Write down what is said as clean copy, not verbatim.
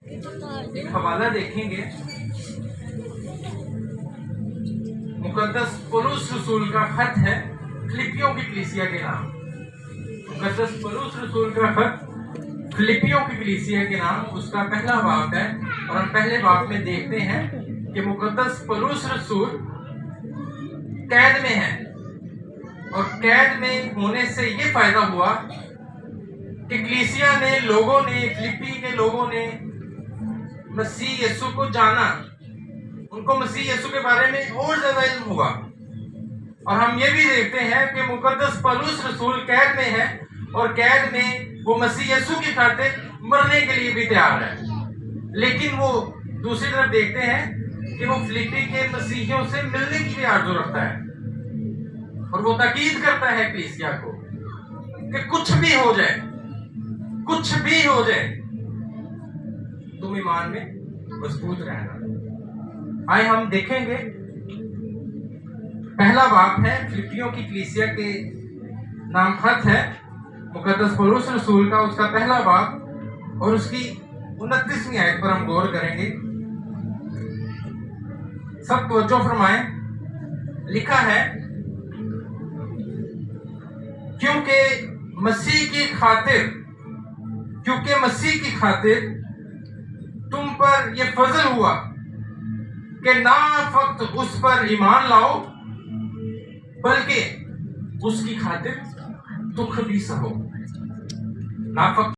एक हवाला देखेंगे मुकद्दस पौलुस रसूल का खत है फिलिपियों की कलीसिया के नाम। मुकद्दस पौलुस रसूल का खत फिलिपियों की कलीसिया के नाम, उसका पहला बाब है। और हम पहले बाब में देखते हैं कि मुकद्दस पौलुस रसूल कैद में है और कैद में होने से ये फायदा हुआ कि कलीसिया ने लोगों ने, फिलिपी के लोगों ने मसीह यीशु को जाना, उनको मसीह यीशु के बारे में और ज्यादा इल्म हुआ। और हम ये भी देखते हैं कि मुकद्दस पौलुस रसूल कैद में है और कैद में वो मसीह यीशु की खातिर मरने के लिए भी तैयार है। लेकिन वो दूसरी तरफ देखते हैं कि वो फिलिपी के मसीहियों से मिलने की भी आरज़ू रखता है और वो ताकीद करता है कलीसिया को कि कुछ भी हो जाए, कुछ भी हो जाए, तुम ईमान में मजबूत रहना। आए हम देखेंगे, पहला बाब है फिलिपियों की कलीसिया के नाम खत है मुकद्दस पौलुस रसूल का, उसका पहला बाब और उसकी 29वीं आयत पर हम गौर करेंगे। सब तवज्जो फरमाएं। लिखा है, क्योंकि मसीह की खातिर तुम पर यह फजल हुआ कि ना फक्त उस पर ईमान लाओ बल्कि उसकी खातिर दुख भी सहो। ना फक्त